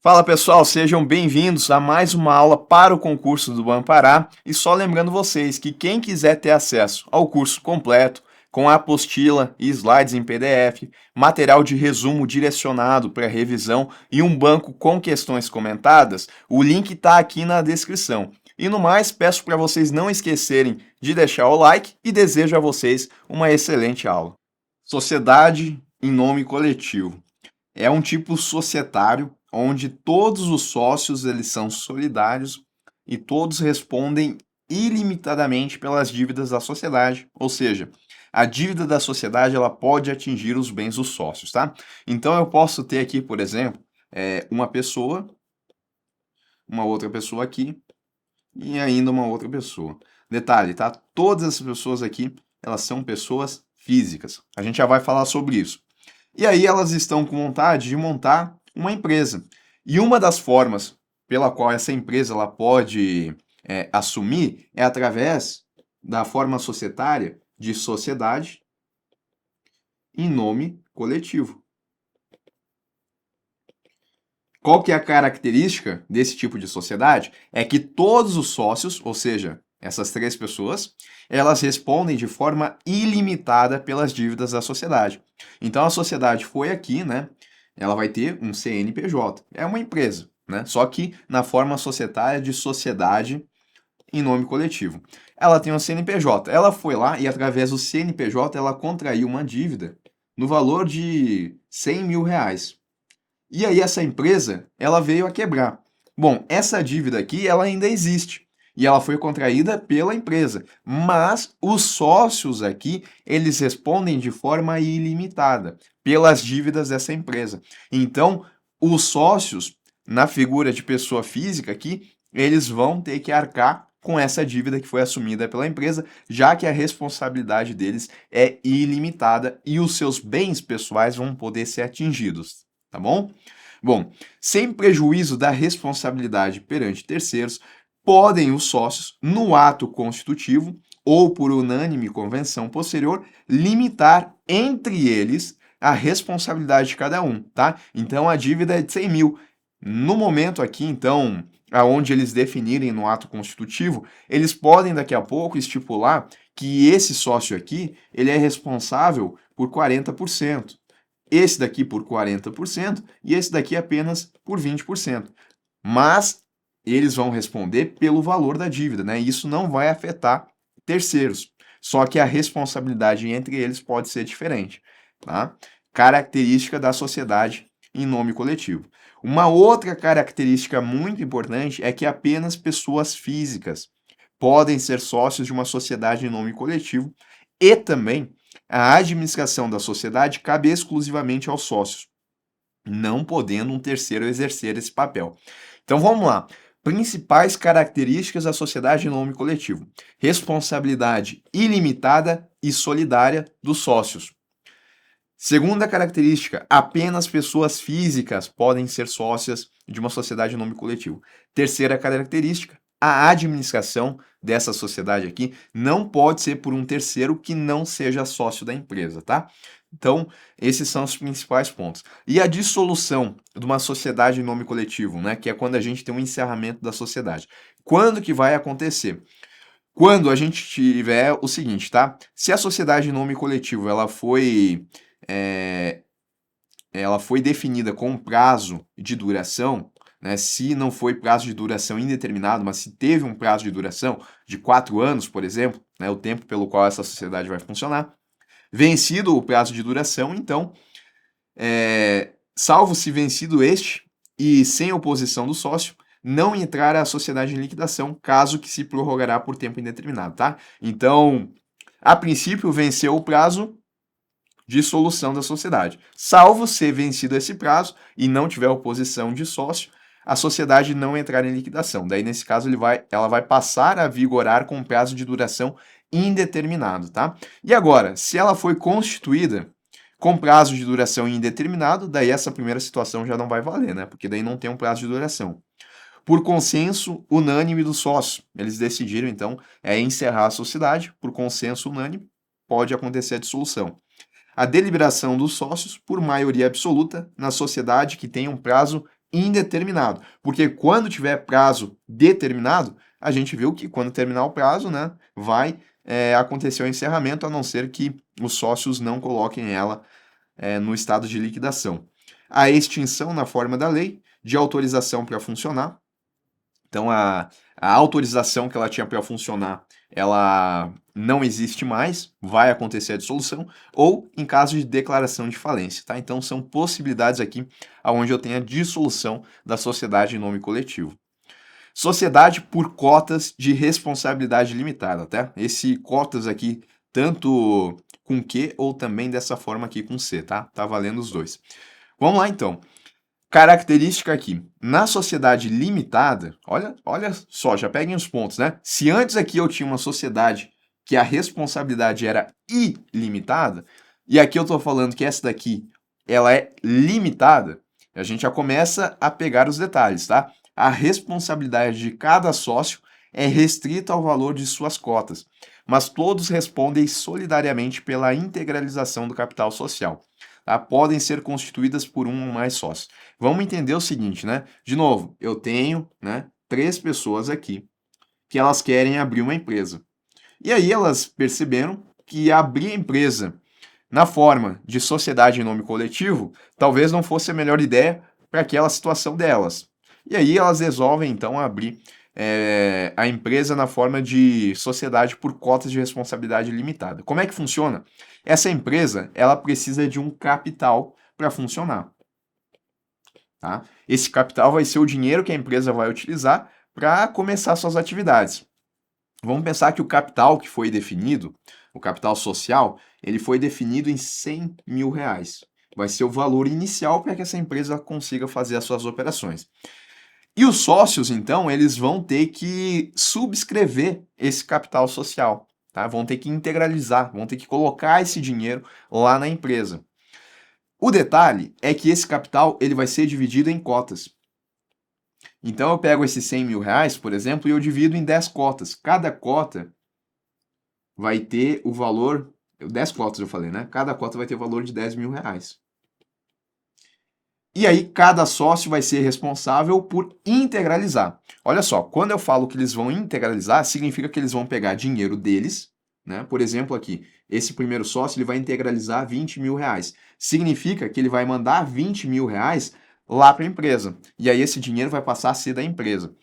Fala pessoal, sejam bem-vindos a mais uma aula para o concurso do Banpará. E só lembrando vocês que quem quiser ter acesso ao curso completo, com a apostila e slides em PDF, material de resumo direcionado para revisão e um banco com questões comentadas, o link está aqui na descrição. E no mais, peço para vocês não esquecerem de deixar o like e desejo a vocês uma excelente aula. Sociedade em nome coletivo. É um tipo societário onde todos os sócios eles são solidários e todos respondem ilimitadamente pelas dívidas da sociedade, ou seja, a dívida da sociedade ela pode atingir os bens dos sócios, tá? Então eu posso ter aqui, por exemplo, uma pessoa, uma outra pessoa aqui e ainda uma outra pessoa. Detalhe, tá? Todas essas pessoas aqui, elas são pessoas físicas. A gente já vai falar sobre isso. E aí elas estão com vontade de montar uma empresa. E uma das formas pela qual essa empresa ela pode assumir é através da forma societária de sociedade em nome coletivo. Qual que é a característica desse tipo de sociedade? É que todos os sócios, ou seja, essas três pessoas, elas respondem de forma ilimitada pelas dívidas da sociedade. Então a sociedade foi aqui, né? Ela vai ter um CNPJ. É uma empresa, né? Só que na forma societária de sociedade em nome coletivo. Ela tem um CNPJ. Ela foi lá e através do CNPJ ela contraiu uma dívida no valor de 100 mil reais. E aí essa empresa, ela veio a quebrar. Bom, essa dívida aqui, ela ainda existe. E ela foi contraída pela empresa. Mas os sócios aqui, eles respondem de forma ilimitada pelas dívidas dessa empresa. Então, os sócios, na figura de pessoa física aqui, eles vão ter que arcar com essa dívida que foi assumida pela empresa, já que a responsabilidade deles é ilimitada e os seus bens pessoais vão poder ser atingidos. Tá bom? Bom, sem prejuízo da responsabilidade perante terceiros, podem os sócios, no ato constitutivo ou por unânime convenção posterior, limitar entre eles a responsabilidade de cada um, tá? Então a dívida é de 100 mil. No momento aqui, então, aonde eles definirem no ato constitutivo, eles podem daqui a pouco estipular que esse sócio aqui, ele é responsável por 40%. Esse daqui por 40% e esse daqui apenas por 20%. Mas eles vão responder pelo valor da dívida, né? Isso não vai afetar terceiros. Só que a responsabilidade entre eles pode ser diferente, tá? Característica da sociedade em nome coletivo. Uma outra característica muito importante é que apenas pessoas físicas podem ser sócios de uma sociedade em nome coletivo e também a administração da sociedade cabe exclusivamente aos sócios, não podendo um terceiro exercer esse papel. Então vamos lá. Principais características da sociedade em nome coletivo: responsabilidade ilimitada e solidária dos sócios. Segunda característica: apenas pessoas físicas podem ser sócias de uma sociedade em nome coletivo. Terceira característica: a administração dessa sociedade aqui não pode ser por um terceiro que não seja sócio da empresa, tá? Então, esses são os principais pontos. E a dissolução de uma sociedade em nome coletivo, né, que é quando a gente tem um encerramento da sociedade. Quando que vai acontecer? Quando a gente tiver o seguinte, tá? Se a sociedade em nome coletivo é, ela foi definida com um prazo de duração, né, se não foi prazo de duração indeterminado, mas se teve um prazo de duração de 4 anos, por exemplo, né, o tempo pelo qual essa sociedade vai funcionar, vencido o prazo de duração, então, salvo se vencido este e sem oposição do sócio, não entrar a sociedade em liquidação, caso que se prorrogará por tempo indeterminado, tá? Então, a princípio, venceu o prazo, dissolução da sociedade. Salvo ser vencido esse prazo e não tiver oposição de sócio, a sociedade não entrar em liquidação. Daí, nesse caso, ela vai passar a vigorar com prazo de duração indeterminado, tá? E agora, se ela foi constituída com prazo de duração indeterminado, daí essa primeira situação já não vai valer, né? Porque daí não tem um prazo de duração. Por consenso unânime dos sócios, eles decidiram, então, encerrar a sociedade, por consenso unânime, pode acontecer a dissolução. A deliberação dos sócios por maioria absoluta na sociedade que tenha um prazo indeterminado, porque quando tiver prazo determinado, a gente viu que quando terminar o prazo, né, vai acontecer o encerramento, a não ser que os sócios não coloquem ela no estado de liquidação. A extinção na forma da lei, de autorização para funcionar. Então, a autorização que ela tinha para funcionar, ela não existe mais, vai acontecer a dissolução, ou em caso de declaração de falência, tá? Então, são possibilidades aqui onde eu tenho a dissolução da sociedade em nome coletivo. Sociedade por cotas de responsabilidade limitada, tá? Esse cotas aqui, tanto com Q ou também dessa forma aqui com C, tá? Tá valendo os dois. Vamos lá, então. Característica aqui, na sociedade limitada, olha só, já peguem os pontos, né? Se antes aqui eu tinha uma sociedade que a responsabilidade era ilimitada, e aqui eu estou falando que essa daqui, ela é limitada, a gente já começa a pegar os detalhes, tá? A responsabilidade de cada sócio é restrita ao valor de suas cotas, mas todos respondem solidariamente pela integralização do capital social. Tá? Podem ser constituídas por um ou mais sócios. Vamos entender o seguinte, né? De novo, eu tenho, né, 3 pessoas aqui que elas querem abrir uma empresa. E aí elas perceberam que abrir a empresa na forma de sociedade em nome coletivo talvez não fosse a melhor ideia para aquela situação delas. E aí elas resolvem então abrir a empresa na forma de sociedade por cotas de responsabilidade limitada. Como é que funciona? Essa empresa, ela precisa de um capital para funcionar. Tá? Esse capital vai ser o dinheiro que a empresa vai utilizar para começar suas atividades. Vamos pensar que o capital que foi definido, o capital social, ele foi definido em 100 mil reais. Vai ser o valor inicial para que essa empresa consiga fazer as suas operações. E os sócios, então, eles vão ter que subscrever esse capital social, tá? Vão ter que integralizar, vão ter que colocar esse dinheiro lá na empresa. O detalhe é que esse capital ele vai ser dividido em cotas. Então eu pego esses 100 mil reais, por exemplo, e eu divido em 10 cotas. Cada cota vai ter o valor, 10 cotas eu falei, né? Cada cota vai ter o valor de 10 mil reais. E aí, cada sócio vai ser responsável por integralizar. Olha só, quando eu falo que eles vão integralizar, significa que eles vão pegar dinheiro deles, né? Por exemplo, aqui, esse primeiro sócio ele vai integralizar 20 mil reais. Significa que ele vai mandar 20 mil reais lá para a empresa. E aí, esse dinheiro vai passar a ser da empresa.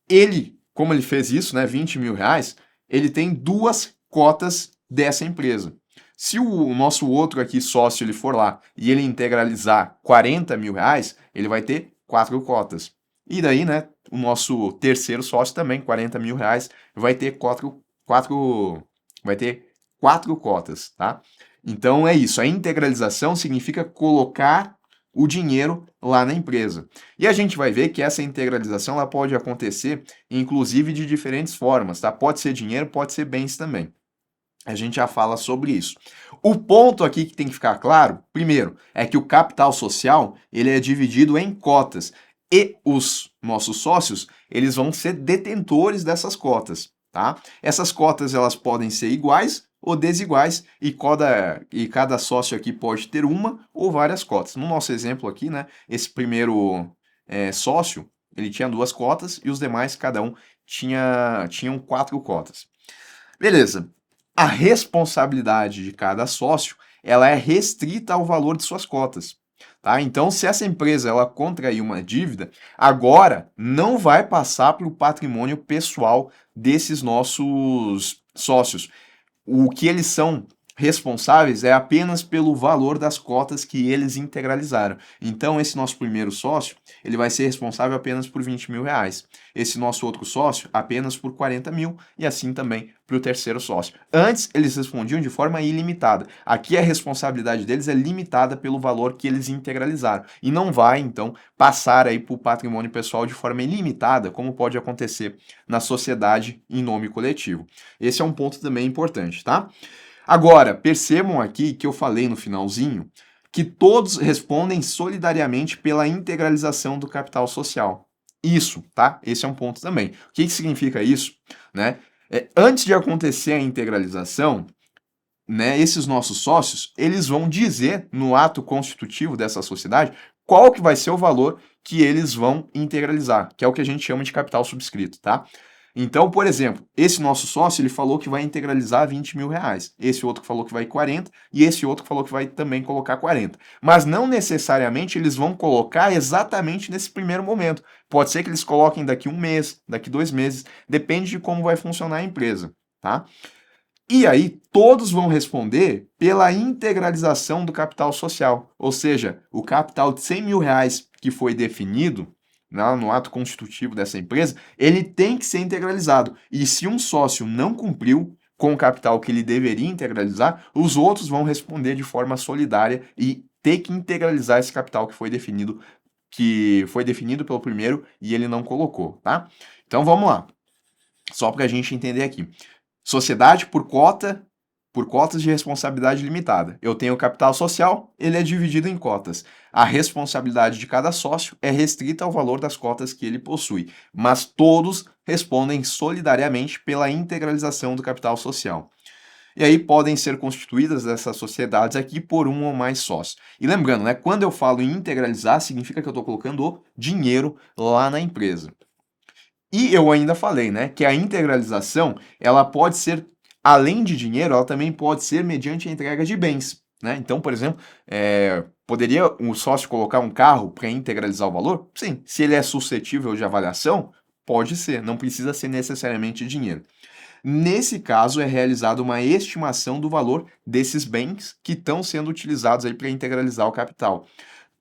Ele, como ele fez isso, né, 20 mil reais, ele tem 2 cotas dessa empresa. Se o nosso outro aqui sócio ele for lá e ele integralizar 40 mil reais, ele vai ter 4 cotas. E daí, né, o nosso terceiro sócio também, 40 mil reais, vai ter 4 cotas, tá? Então é isso, a integralização significa colocar o dinheiro lá na empresa. E a gente vai ver que essa integralização ela pode acontecer, inclusive, de diferentes formas, tá? Pode ser dinheiro, pode ser bens também. A gente já fala sobre isso. O ponto aqui que tem que ficar claro, primeiro, é que o capital social ele é dividido em cotas e os nossos sócios eles vão ser detentores dessas cotas, tá? Essas cotas elas podem ser iguais ou desiguais e cada sócio aqui pode ter uma ou várias cotas. No nosso exemplo aqui, né, esse primeiro sócio ele tinha 2 cotas e os demais cada um tinham 4 cotas. Beleza. A responsabilidade de cada sócio, ela é restrita ao valor de suas cotas, tá? Então, se essa empresa ela contrair uma dívida, agora não vai passar para o patrimônio pessoal desses nossos sócios. O que eles são responsáveis é apenas pelo valor das cotas que eles integralizaram. Então, esse nosso primeiro sócio, ele vai ser responsável apenas por 20 mil reais. Esse nosso outro sócio, apenas por 40 mil, e assim também para o terceiro sócio. Antes, eles respondiam de forma ilimitada. Aqui, a responsabilidade deles é limitada pelo valor que eles integralizaram. E não vai, então, passar aí para o patrimônio pessoal de forma ilimitada, como pode acontecer na sociedade em nome coletivo. Esse é um ponto também importante, tá? Agora, percebam aqui que eu falei no finalzinho que todos respondem solidariamente pela integralização do capital social. Isso, tá? Esse é um ponto também. O que significa isso? Né? Antes de acontecer a integralização, né, esses nossos sócios, eles vão dizer no ato constitutivo dessa sociedade qual que vai ser o valor que eles vão integralizar, que é o que a gente chama de capital subscrito, tá? Então, por exemplo, esse nosso sócio, ele falou que vai integralizar 20 mil reais. Esse outro que falou que vai 40 e esse outro que falou que vai também colocar 40. Mas não necessariamente eles vão colocar exatamente nesse primeiro momento. Pode ser que eles coloquem daqui um mês, daqui 2 meses, depende de como vai funcionar a empresa, tá? E aí, todos vão responder pela integralização do capital social. Ou seja, o capital de 100 mil reais que foi definido no ato constitutivo dessa empresa, ele tem que ser integralizado. E se um sócio não cumpriu com o capital que ele deveria integralizar, os outros vão responder de forma solidária e ter que integralizar esse capital que foi definido pelo primeiro e ele não colocou, tá? Então vamos lá. Só para a gente entender aqui. Sociedade por cotas de responsabilidade limitada. Eu tenho o capital social, ele é dividido em cotas. A responsabilidade de cada sócio é restrita ao valor das cotas que ele possui, mas todos respondem solidariamente pela integralização do capital social. E aí podem ser constituídas essas sociedades aqui por um ou mais sócios. E lembrando, né, quando eu falo em integralizar, significa que eu estou colocando o dinheiro lá na empresa. E eu ainda falei, né, que a integralização, ela pode ser, além de dinheiro, ela também pode ser mediante a entrega de bens, né? Então, por exemplo, poderia o sócio colocar um carro para integralizar o valor? Sim. Se ele é suscetível de avaliação, pode ser, não precisa ser necessariamente dinheiro. Nesse caso, é realizada uma estimação do valor desses bens que estão sendo utilizados aí para integralizar o capital.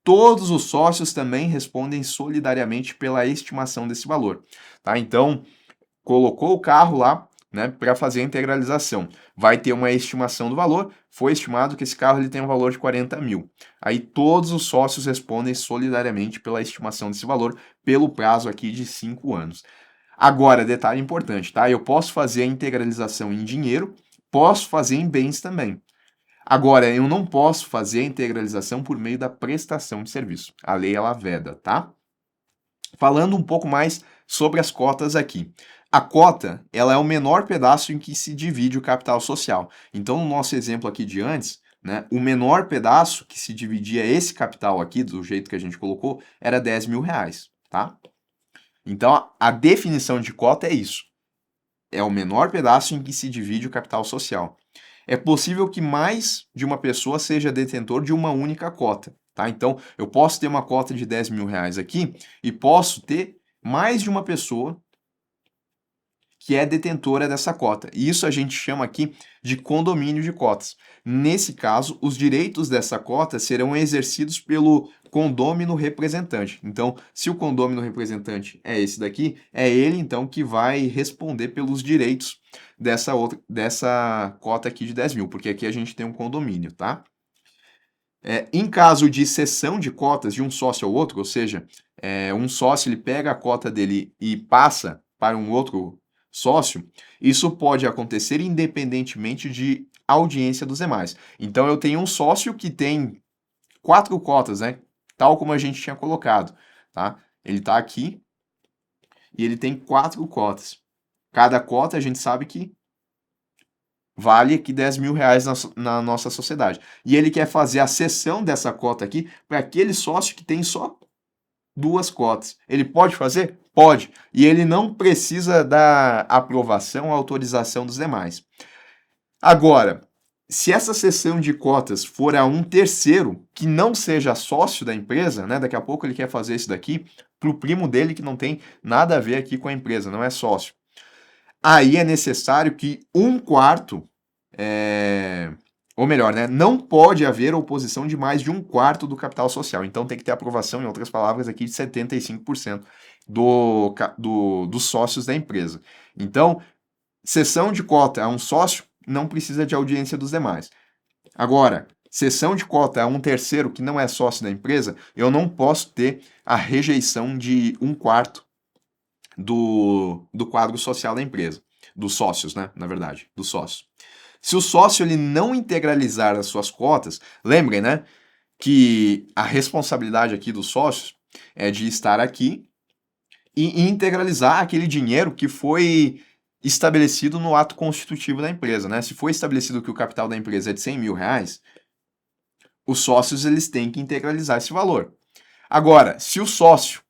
Todos os sócios também respondem solidariamente pela estimação desse valor, tá? Então, colocou o carro lá, né, para fazer a integralização. Vai ter uma estimação do valor, foi estimado que esse carro ele tem um valor de 40 mil. Aí todos os sócios respondem solidariamente pela estimação desse valor, pelo prazo aqui de 5 anos. Agora, detalhe importante, tá? Eu posso fazer a integralização em dinheiro, posso fazer em bens também. Agora, eu não posso fazer a integralização por meio da prestação de serviço. A lei, ela veda, tá? Falando um pouco mais sobre as cotas aqui. A cota, ela é o menor pedaço em que se divide o capital social. Então, no nosso exemplo aqui de antes, né, o menor pedaço que se dividia esse capital aqui, do jeito que a gente colocou, era 10 mil reais, tá? Então, a definição de cota é isso. É o menor pedaço em que se divide o capital social. É possível que mais de uma pessoa seja detentor de uma única cota, tá? Então, eu posso ter uma cota de 10 mil reais aqui e posso ter mais de uma pessoa que é detentora dessa cota. E isso a gente chama aqui de condomínio de cotas. Nesse caso, os direitos dessa cota serão exercidos pelo condômino representante. Então, se o condômino representante é esse daqui, é ele então que vai responder pelos direitos dessa cota aqui de 10 mil, porque aqui a gente tem um condomínio, tá? Em caso de cessão de cotas de um sócio ao outro, ou seja, um sócio ele pega a cota dele e passa para um outro sócio, isso pode acontecer independentemente de audiência dos demais. Então eu tenho um sócio que tem 4 cotas, né? Tal como a gente tinha colocado, tá? Ele está aqui e ele tem 4 cotas. Cada cota a gente sabe que vale aqui 10 mil reais na nossa sociedade. E ele quer fazer a cessão dessa cota aqui para aquele sócio que tem só 2 cotas. Ele pode fazer? Pode. E ele não precisa da aprovação, autorização dos demais. Agora, se essa cessão de cotas for a um terceiro que não seja sócio da empresa, né? Daqui a pouco ele quer fazer isso daqui para o primo dele que não tem nada a ver aqui com a empresa, não é sócio. Aí é necessário que 1/4, ou melhor, né, não pode haver oposição de mais de 1/4 do capital social. Então tem que ter aprovação, em outras palavras, aqui de 75% dos sócios da empresa. Então, cessão de cota a um sócio não precisa de audiência dos demais. Agora, cessão de cota a um terceiro que não é sócio da empresa, eu não posso ter a rejeição de 1/4 do quadro social da empresa, dos sócios, né? Na verdade, dos sócios. Se o sócio ele não integralizar as suas cotas, lembrem, né, que a responsabilidade aqui dos sócios é de estar aqui e integralizar aquele dinheiro que foi estabelecido no ato constitutivo da empresa, né? Se foi estabelecido que o capital da empresa é de 100 mil reais, os sócios eles têm que integralizar esse valor. Agora, se o sócio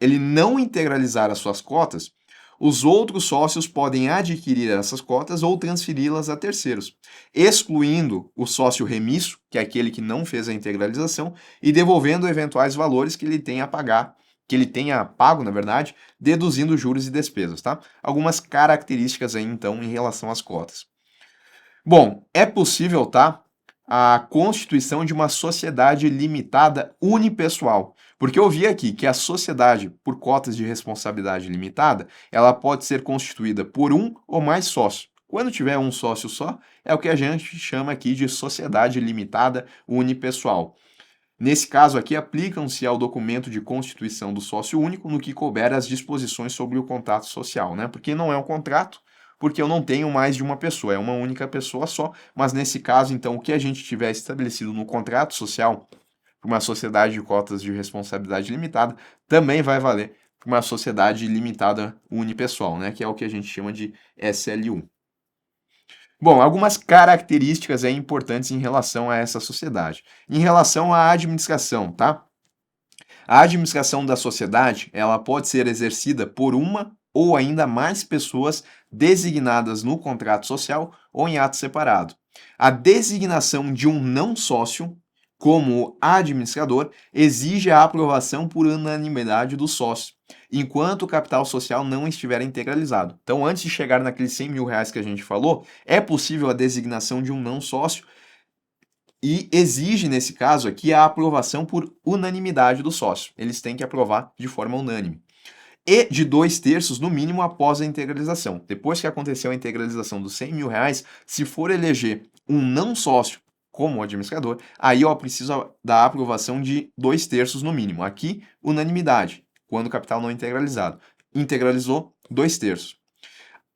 ele não integralizar as suas cotas, os outros sócios podem adquirir essas cotas ou transferi-las a terceiros, excluindo o sócio remisso, que é aquele que não fez a integralização, e devolvendo eventuais valores que ele tenha a pagar, que ele tenha pago, na verdade, deduzindo juros e despesas, tá? Algumas características aí, então, em relação às cotas. Bom, é possível, tá? A constituição de uma sociedade limitada unipessoal. Porque eu vi aqui que a sociedade por cotas de responsabilidade limitada, ela pode ser constituída por um ou mais sócios. Quando tiver um sócio só, é o que a gente chama aqui de sociedade limitada unipessoal. Nesse caso aqui, aplicam-se ao documento de constituição do sócio único no que couber as disposições sobre o contrato social, né? Porque não é um contrato, porque eu não tenho mais de uma pessoa, é uma única pessoa só, mas nesse caso, então, o que a gente tiver estabelecido no contrato social, para uma sociedade de cotas de responsabilidade limitada, também vai valer para uma sociedade limitada unipessoal, né? Que é o que a gente chama de SLU. Bom, algumas características importantes em relação a essa sociedade. Em relação à administração, tá? A administração da sociedade, ela pode ser exercida por uma ou ainda mais pessoas designadas no contrato social ou em ato separado. A designação de um não sócio como administrador exige a aprovação por unanimidade do sócio, enquanto o capital social não estiver integralizado. Então, antes de chegar naqueles 100 mil reais que a gente falou, é possível a designação de um não sócio e exige, nesse caso aqui, a aprovação por unanimidade do sócio. Eles têm que aprovar de forma unânime. E de 2/3 no mínimo após a integralização. Depois que aconteceu a integralização dos 100 mil reais, se for eleger um não sócio como administrador, aí eu preciso da aprovação de 2/3 no mínimo. Aqui, unanimidade, quando o capital não é integralizado. Integralizou, 2/3.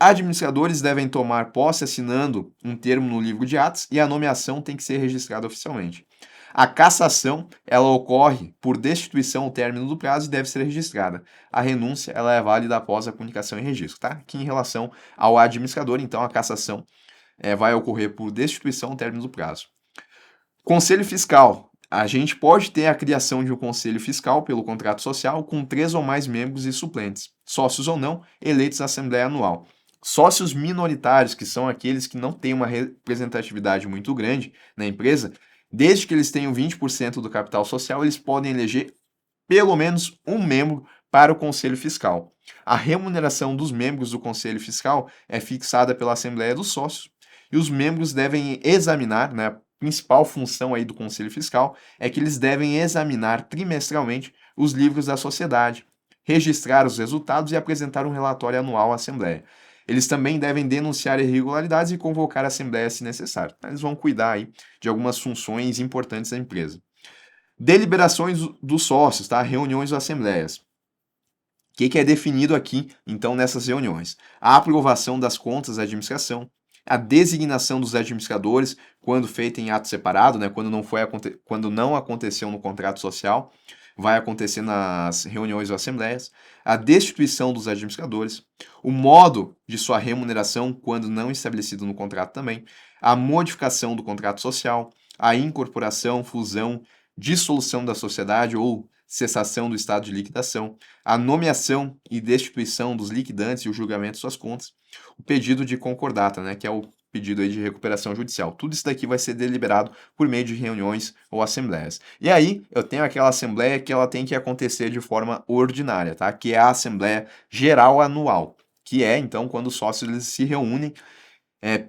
Administradores devem tomar posse assinando um termo no livro de atos e a nomeação tem que ser registrada oficialmente. A cassação, ela ocorre por destituição ao término do prazo e deve ser registrada. A renúncia, ela é válida após a comunicação e registro, tá? Aqui em relação ao administrador, então, a cassação vai ocorrer por destituição ao término do prazo. Conselho fiscal. A gente pode ter a criação de um conselho fiscal pelo contrato social com 3 ou mais membros e suplentes, sócios ou não, eleitos à Assembleia Anual. Sócios minoritários, que são aqueles que não têm uma representatividade muito grande na empresa, desde que eles tenham 20% do capital social, eles podem eleger pelo menos um membro para o Conselho Fiscal. A remuneração dos membros do Conselho Fiscal é fixada pela Assembleia dos Sócios e os membros devem examinar, né, a principal função aí do Conselho Fiscal é que eles devem examinar trimestralmente os livros da sociedade, registrar os resultados e apresentar um relatório anual à Assembleia. Eles também devem denunciar irregularidades e convocar a Assembleia se necessário. Eles vão cuidar aí de algumas funções importantes da empresa. Deliberações dos sócios, tá? Reuniões ou assembleias. O que é definido aqui, então, nessas reuniões? A aprovação das contas da administração, a designação dos administradores, quando feita em ato separado, né? Quando não aconteceu no contrato social, vai acontecer nas reuniões ou assembleias, a destituição dos administradores, o modo de sua remuneração, quando não estabelecido no contrato também, a modificação do contrato social, a incorporação, fusão, dissolução da sociedade ou cessação do estado de liquidação, a nomeação e destituição dos liquidantes e o julgamento de suas contas, o pedido de concordata, né, que é o pedido aí de recuperação judicial. Tudo isso daqui vai ser deliberado por meio de reuniões ou assembleias. E aí, eu tenho aquela assembleia que ela tem que acontecer de forma ordinária, tá? Que é a Assembleia Geral Anual, que é, então, quando os sócios eles se reúnem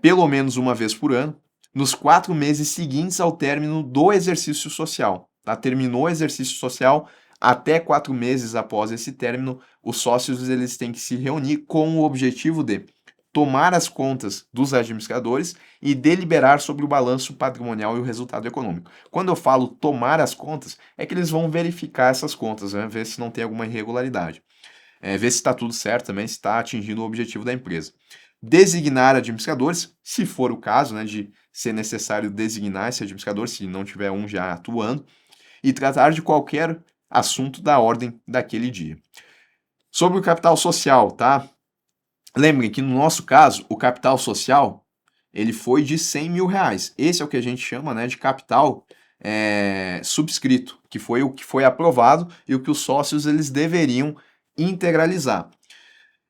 pelo menos uma vez por ano, nos 4 meses seguintes ao término do exercício social. Tá? Terminou o exercício social, até 4 meses após esse término, os sócios eles têm que se reunir com o objetivo de tomar as contas dos administradores e deliberar sobre o balanço patrimonial e o resultado econômico. Quando eu falo tomar as contas, é que eles vão verificar essas contas, né? Ver se não tem alguma irregularidade. Ver se está tudo certo também, se está atingindo o objetivo da empresa. Designar administradores, se for o caso, né, de ser necessário designar esse administrador, se não tiver um já atuando, e tratar de qualquer assunto da ordem daquele dia. Sobre o capital social, tá? Lembrem que no nosso caso, o capital social, ele foi de 100 mil reais. Esse é o que a gente chama, né, de capital subscrito, que foi o que foi aprovado e o que os sócios eles deveriam integralizar.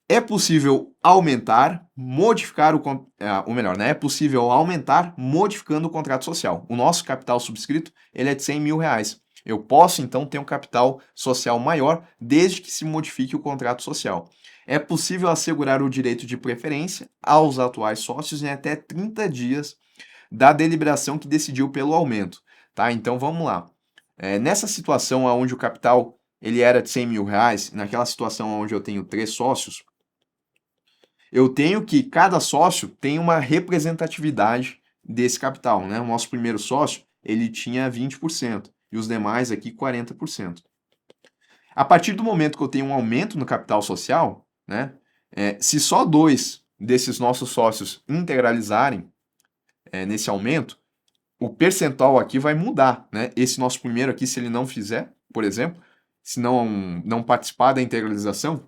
É possível aumentar, modificar ou melhor, né? É possível aumentar modificando o contrato social. O nosso capital subscrito, ele é de 100 mil reais. Eu posso, então, ter um capital social maior desde que se modifique o contrato social. É possível assegurar o direito de preferência aos atuais sócios em até 30 dias da deliberação que decidiu pelo aumento, tá? Então, vamos lá. Nessa situação onde o capital ele era de 100 mil reais, naquela situação onde eu tenho 3 sócios, eu tenho que cada sócio tem uma representatividade desse capital, né? O nosso primeiro sócio, ele tinha 20% e os demais aqui 40%. A partir do momento que eu tenho um aumento no capital social, né? Se só 2 desses nossos sócios integralizarem nesse aumento, o percentual aqui vai mudar, né? Esse nosso primeiro aqui, se ele não fizer, por exemplo, se não participar da integralização,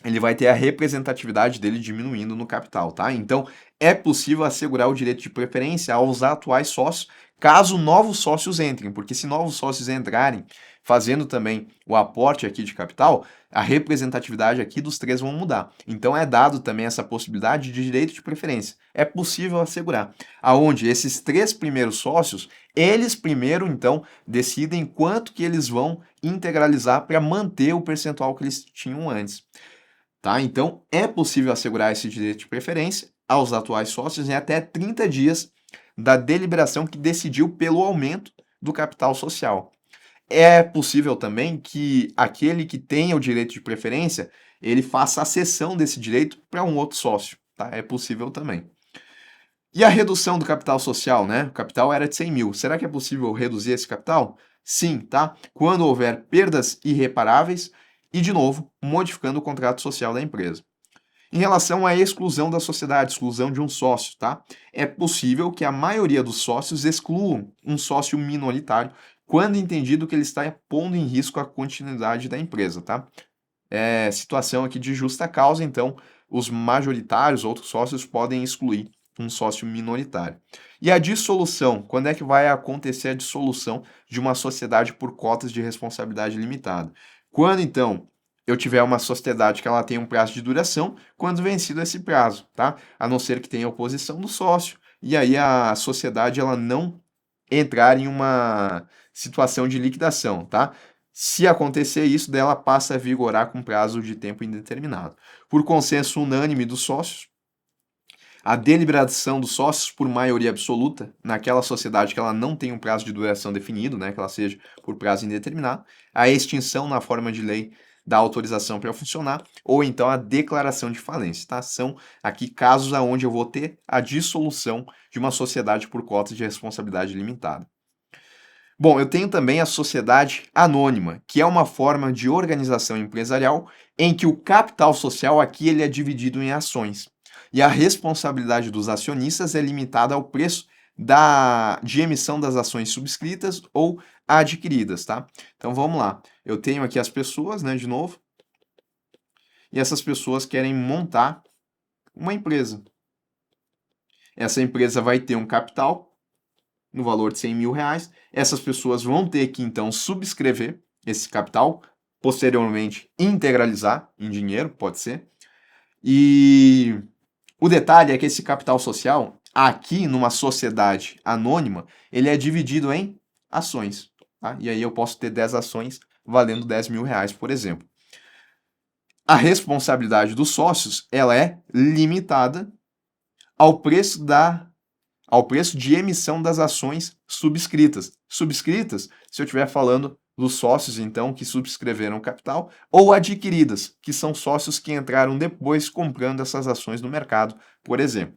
ele vai ter a representatividade dele diminuindo no capital, tá? Então, é possível assegurar o direito de preferência aos atuais sócios, caso novos sócios entrem, porque se novos sócios entrarem, fazendo também o aporte aqui de capital, a representatividade aqui dos 3 vão mudar. Então, é dado também essa possibilidade de direito de preferência. É possível assegurar, aonde esses 3 primeiros sócios, eles primeiro, então, decidem quanto que eles vão integralizar para manter o percentual que eles tinham antes. Tá? Então, é possível assegurar esse direito de preferência aos atuais sócios em até 30 dias da deliberação que decidiu pelo aumento do capital social. É possível também que aquele que tenha o direito de preferência, ele faça a cessão desse direito para um outro sócio, tá? É possível também. E a redução do capital social, né? O capital era de 100 mil. Será que é possível reduzir esse capital? Sim, tá? Quando houver perdas irreparáveis e, de novo, modificando o contrato social da empresa. Em relação à exclusão da sociedade, exclusão de um sócio, tá? É possível que a maioria dos sócios excluam um sócio minoritário quando entendido que ele está pondo em risco a continuidade da empresa, tá? É situação aqui de justa causa, então os majoritários, outros sócios, podem excluir um sócio minoritário. E a dissolução, quando é que vai acontecer a dissolução de uma sociedade por cotas de responsabilidade limitada? Quando, então, eu tiver uma sociedade que ela tem um prazo de duração, quando vencido esse prazo, tá? A não ser que tenha oposição do sócio, e aí a sociedade ela não entrar em uma situação de liquidação, tá? Se acontecer isso, dela passa a vigorar com prazo de tempo indeterminado. Por consenso unânime dos sócios, a deliberação dos sócios por maioria absoluta, naquela sociedade que ela não tem um prazo de duração definido, né, que ela seja por prazo indeterminado, a extinção na forma de lei da autorização para funcionar, ou então a declaração de falência, tá? São aqui casos onde eu vou ter a dissolução de uma sociedade por cotas de responsabilidade limitada. Bom, eu tenho também a sociedade anônima, que é uma forma de organização empresarial em que o capital social aqui ele é dividido em ações. E a responsabilidade dos acionistas é limitada ao preço de emissão das ações subscritas ou adquiridas, tá? Então vamos lá. Eu tenho aqui as pessoas, né, de novo, e essas pessoas querem montar uma empresa. Essa empresa vai ter um capital no valor de 100 mil reais. Essas pessoas vão ter que, então, subscrever esse capital, posteriormente integralizar em dinheiro, pode ser. E o detalhe é que esse capital social, aqui numa sociedade anônima, ele é dividido em ações. Tá? E aí eu posso ter 10 ações valendo 10 mil reais, por exemplo. A responsabilidade dos sócios, ela é limitada ao preço de emissão das ações subscritas. Subscritas, se eu estiver falando dos sócios, então, que subscreveram o capital, ou adquiridas, que são sócios que entraram depois comprando essas ações no mercado, por exemplo.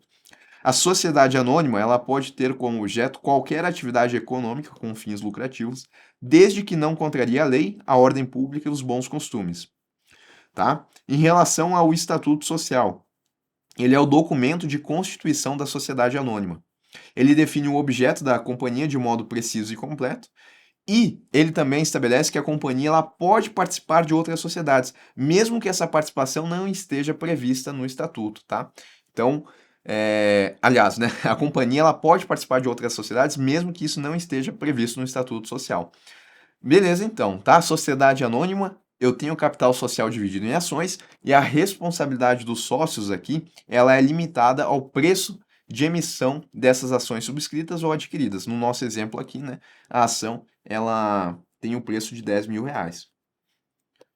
A sociedade anônima, ela pode ter como objeto qualquer atividade econômica com fins lucrativos, desde que não contrarie a lei, a ordem pública e os bons costumes. Tá? Em relação ao estatuto social, ele é o documento de constituição da sociedade anônima. Ele define o objeto da companhia de modo preciso e completo, e ele também estabelece que a companhia ela pode participar de outras sociedades, mesmo que essa participação não esteja prevista no estatuto, tá? Então, aliás, né, a companhia ela pode participar de outras sociedades, mesmo que isso não esteja previsto no Estatuto Social. Beleza, então, tá? Sociedade anônima, eu tenho capital social dividido em ações e a responsabilidade dos sócios aqui, ela é limitada ao preço de emissão dessas ações subscritas ou adquiridas. No nosso exemplo aqui, né, a ação, ela tem o preço de R$ 10.000.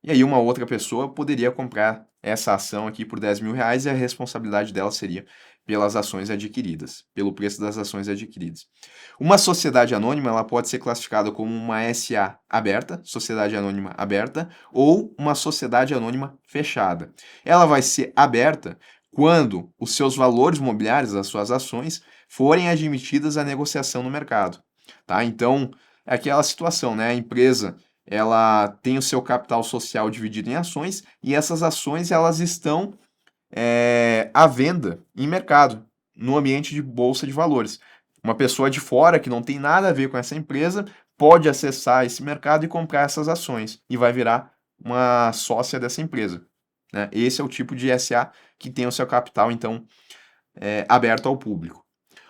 E aí uma outra pessoa poderia comprar essa ação aqui por R$ 10.000 e a responsabilidade dela seria pelas ações adquiridas, pelo preço das ações adquiridas. Uma sociedade anônima, ela pode ser classificada como uma SA aberta, sociedade anônima aberta, ou uma sociedade anônima fechada. Ela vai ser aberta quando os seus valores mobiliários, as suas ações, forem admitidas à negociação no mercado, tá? Então, é aquela situação, né? A empresa ela tem o seu capital social dividido em ações e essas ações elas estão à venda em mercado, no ambiente de bolsa de valores. Uma pessoa de fora que não tem nada a ver com essa empresa pode acessar esse mercado e comprar essas ações e vai virar uma sócia dessa empresa, né? Esse é o tipo de SA que tem o seu capital, então, aberto ao público.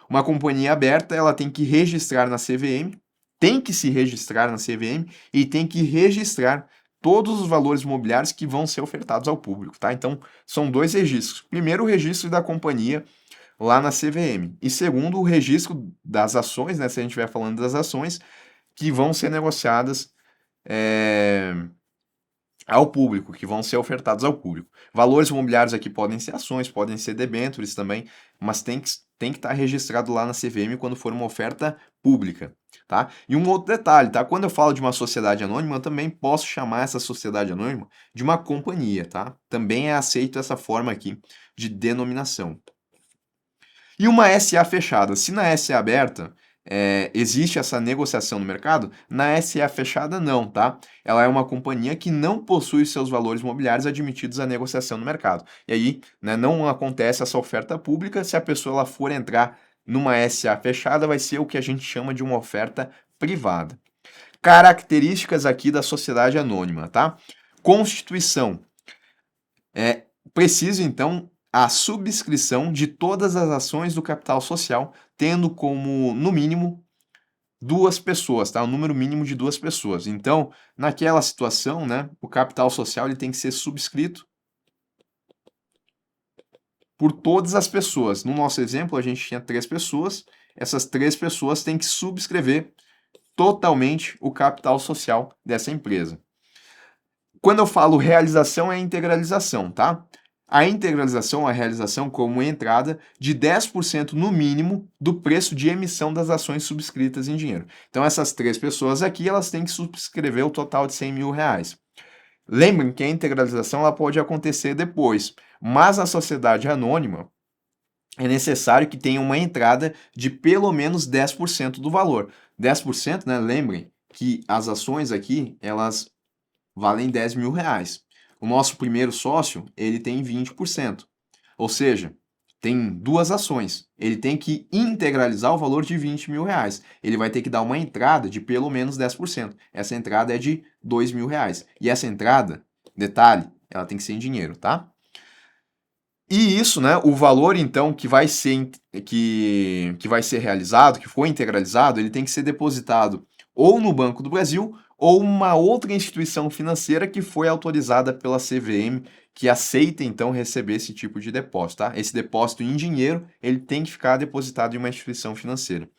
Uma companhia aberta, ela tem que registrar na CVM, tem que se registrar na CVM e tem que registrar todos os valores imobiliários que vão ser ofertados ao público, tá? Então, são dois registros. Primeiro, o registro da companhia lá na CVM. E segundo, o registro das ações, né? Se a gente estiver falando das ações que vão ser negociadas ao público, que vão ser ofertados ao público. Valores imobiliários aqui podem ser ações, podem ser debêntures também, mas tem que estar registrado lá na CVM quando for uma oferta pública, tá? E um outro detalhe, tá? Quando eu falo de uma sociedade anônima, eu também posso chamar essa sociedade anônima de uma companhia, tá? Também é aceito essa forma aqui de denominação. E uma SA fechada. Se na SA aberta existe essa negociação no mercado, na SA fechada não, tá? Ela é uma companhia que não possui seus valores mobiliários admitidos à negociação no mercado. E aí, né, não acontece essa oferta pública. Se a pessoa ela for entrar numa SA fechada, vai ser o que a gente chama de uma oferta privada. Características aqui da sociedade anônima, tá? Constituição. Preciso, então, a subscrição de todas as ações do capital social, tendo como, no mínimo, duas pessoas, tá? O número mínimo de duas pessoas. Então, naquela situação, né, o capital social ele tem que ser subscrito por todas as pessoas. No nosso exemplo, a gente tinha 3 pessoas. Essas 3 pessoas têm que subscrever totalmente o capital social dessa empresa. Quando eu falo realização, é integralização, tá? A integralização, a realização como entrada de 10% no mínimo do preço de emissão das ações subscritas em dinheiro. Então, essas 3 pessoas aqui, elas têm que subscrever o total de R$ 100.000. Lembrem que a integralização ela pode acontecer depois, mas na sociedade anônima é necessário que tenha uma entrada de pelo menos 10% do valor. 10%, né? Lembrem que as ações aqui, elas valem R$ 10.000. O nosso primeiro sócio, ele tem 20%. Ou seja, tem duas ações. Ele tem que integralizar o valor de R$ 20.000. Ele vai ter que dar uma entrada de pelo menos 10%. Essa entrada é de R$ 2.000. E essa entrada, detalhe, ela tem que ser em dinheiro, tá? E isso, né, o valor então que vai ser realizado, que foi integralizado, ele tem que ser depositado ou no Banco do Brasil ou uma outra instituição financeira que foi autorizada pela CVM, que aceita então receber esse tipo de depósito, tá? Esse depósito em dinheiro, ele tem que ficar depositado em uma instituição financeira.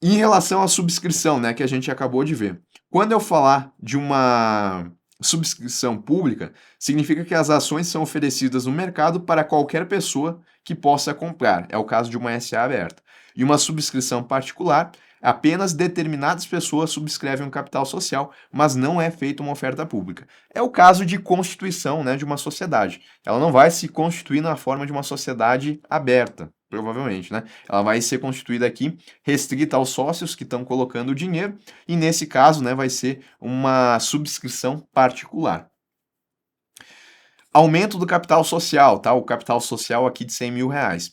Em relação à subscrição, né, que a gente acabou de ver. Quando eu falar de uma subscrição pública, significa que as ações são oferecidas no mercado para qualquer pessoa que possa comprar. É o caso de uma SA aberta. E uma subscrição particular, apenas determinadas pessoas subscrevem um capital social, mas não é feita uma oferta pública. É o caso de constituição, né, de uma sociedade. Ela não vai se constituir na forma de uma sociedade aberta, provavelmente, né? Ela vai ser constituída aqui restrita aos sócios que estão colocando o dinheiro, e nesse caso, né, vai ser uma subscrição particular. Aumento do capital social, tá? O capital social aqui de R$ 100.000.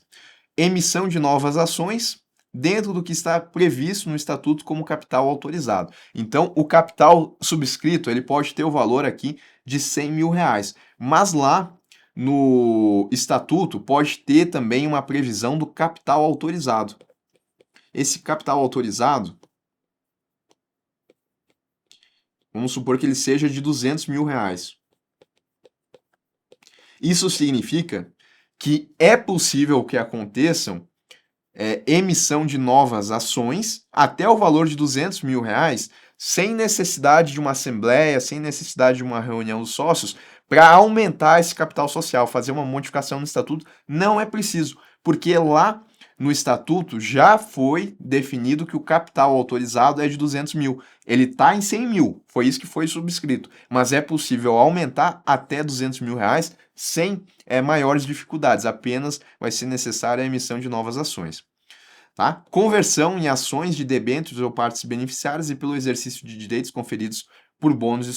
Emissão de novas ações dentro do que está previsto no estatuto como capital autorizado. Então, o capital subscrito, ele pode ter o valor aqui de R$ 100.000, mas lá no estatuto pode ter também uma previsão do capital autorizado. Esse capital autorizado, vamos supor que ele seja de R$ 200.000. Isso significa que é possível que aconteçam emissão de novas ações até o valor de R$ 200.000, sem necessidade de uma assembleia, sem necessidade de uma reunião dos sócios, para aumentar esse capital social, fazer uma modificação no estatuto, não é preciso, porque lá no estatuto já foi definido que o capital autorizado é de 200 mil. Ele está em 100 mil, foi isso que foi subscrito, mas é possível aumentar até R$ 200.000 sem maiores dificuldades, apenas vai ser necessária a emissão de novas ações. Tá? Conversão em ações de debêntures ou partes beneficiárias e pelo exercício de direitos conferidos por bônus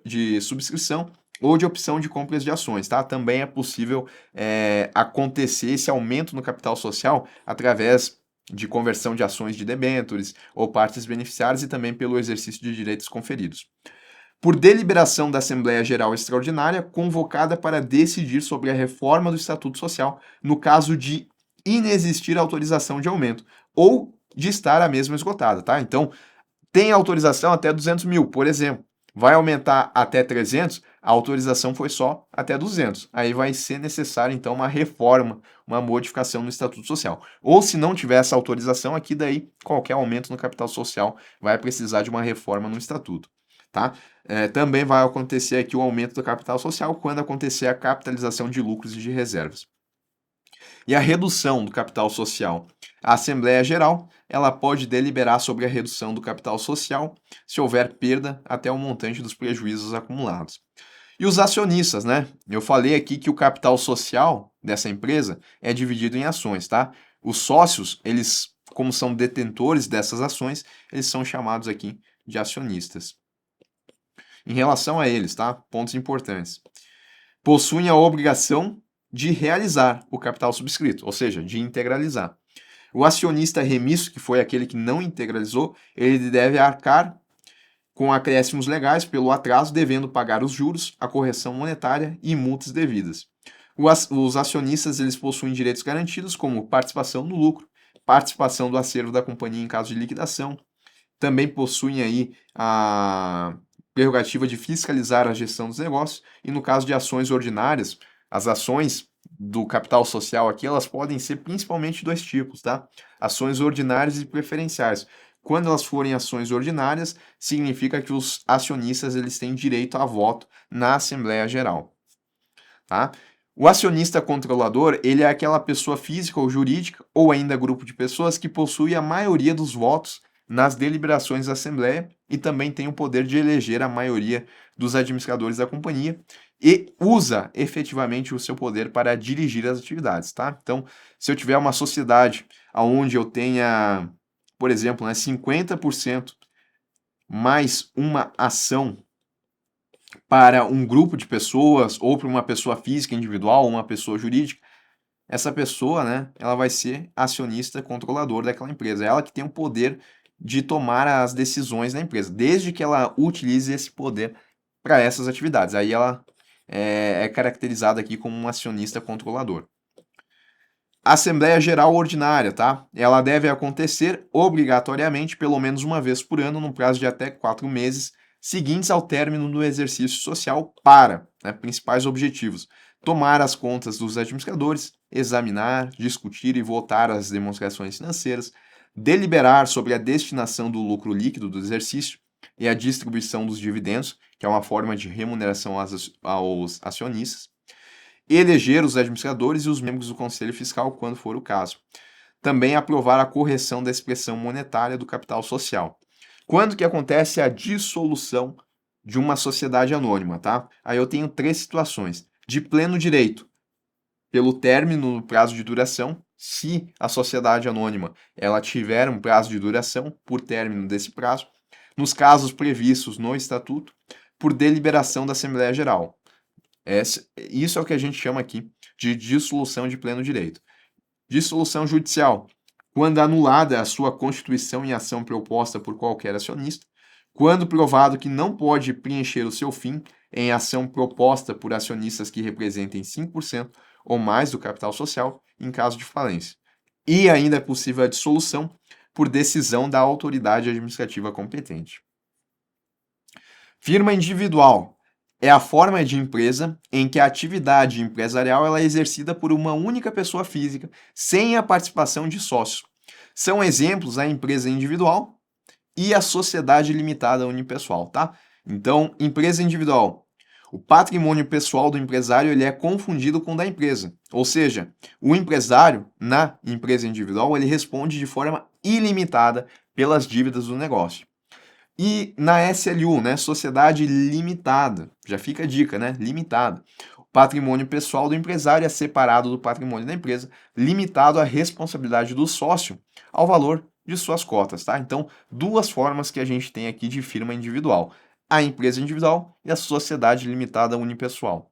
de subscrição ou de opção de compras de ações. Tá? Também é possível acontecer esse aumento no capital social através de conversão de ações de debêntures ou partes beneficiárias e também pelo exercício de direitos conferidos. Por deliberação da Assembleia Geral Extraordinária, convocada para decidir sobre a reforma do Estatuto Social, no caso de inexistir autorização de aumento, ou de estar a mesma esgotada, tá? Então, tem autorização até 200 mil, por exemplo. Vai aumentar até 300, a autorização foi só até 200. Aí vai ser necessário, então, uma reforma, uma modificação no Estatuto Social. Ou se não tiver essa autorização aqui, daí qualquer aumento no capital social vai precisar de uma reforma no Estatuto, tá? Também vai acontecer aqui o aumento do capital social quando acontecer a capitalização de lucros e de reservas. E a redução do capital social. A Assembleia Geral, ela pode deliberar sobre a redução do capital social se houver perda até o montante dos prejuízos acumulados. E os acionistas, né? Eu falei aqui que o capital social dessa empresa é dividido em ações, tá? Os sócios, eles, como são detentores dessas ações, eles são chamados aqui de acionistas. Em relação a eles, tá? Pontos importantes. Possuem a obrigação de realizar o capital subscrito, ou seja, de integralizar. O acionista remisso, que foi aquele que não integralizou, ele deve arcar com acréscimos legais pelo atraso, devendo pagar os juros, a correção monetária e multas devidas. Os acionistas, eles possuem direitos garantidos, como participação no lucro, participação do acervo da companhia em caso de liquidação, também possuem aí a prerrogativa de fiscalizar a gestão dos negócios, e no caso de ações ordinárias, as ações do capital social aqui, elas podem ser principalmente dois tipos, tá? Ações ordinárias e preferenciais. Quando elas forem ações ordinárias, significa que os acionistas eles têm direito a voto na Assembleia Geral, tá? O acionista controlador, ele é aquela pessoa física ou jurídica, ou ainda grupo de pessoas que possui a maioria dos votos nas deliberações da Assembleia e também tem o poder de eleger a maioria dos administradores da companhia e usa efetivamente o seu poder para dirigir as atividades, tá? Então, se eu tiver uma sociedade onde eu tenha, por exemplo, 50% mais uma ação para um grupo de pessoas ou para uma pessoa física individual ou uma pessoa jurídica, essa pessoa, né, ela vai ser acionista controlador daquela empresa. É ela que tem o poder de tomar as decisões da empresa, desde que ela utilize esse poder para essas atividades. Aí ela é caracterizada aqui como um acionista controlador. Assembleia Geral Ordinária, tá? Ela deve acontecer obrigatoriamente pelo menos uma vez por ano, no prazo de até 4 meses, seguintes ao término do exercício social para, principais objetivos: tomar as contas dos administradores, examinar, discutir e votar as demonstrações financeiras, deliberar sobre a destinação do lucro líquido do exercício e a distribuição dos dividendos, que é uma forma de remuneração aos acionistas, eleger os administradores e os membros do Conselho Fiscal, quando for o caso. Também aprovar a correção da expressão monetária do capital social. Quando que acontece a dissolução de uma sociedade anônima, tá? Aí eu tenho 3 situações. De pleno direito, pelo término do prazo de duração, se a sociedade anônima ela tiver um prazo de duração, por término desse prazo, nos casos previstos no Estatuto, por deliberação da Assembleia Geral. Isso é o que a gente chama aqui de dissolução de pleno direito. Dissolução judicial, quando anulada a sua constituição em ação proposta por qualquer acionista, quando provado que não pode preencher o seu fim em ação proposta por acionistas que representem 5% ou mais do capital social em caso de falência. E ainda é possível a dissolução por decisão da autoridade administrativa competente. Firma individual é a forma de empresa em que a atividade empresarial ela é exercida por uma única pessoa física, sem a participação de sócios. São exemplos a empresa individual e a sociedade limitada unipessoal, tá? Então, empresa individual. O patrimônio pessoal do empresário ele é confundido com o da empresa. Ou seja, o empresário, na empresa individual, ele responde de forma ilimitada pelas dívidas do negócio. E na SLU, né, sociedade limitada, já fica a dica, né, limitada. O patrimônio pessoal do empresário é separado do patrimônio da empresa, limitado à responsabilidade do sócio ao valor de suas cotas, tá? Então, duas formas que a gente tem aqui de firma individual: a empresa individual e a sociedade limitada unipessoal.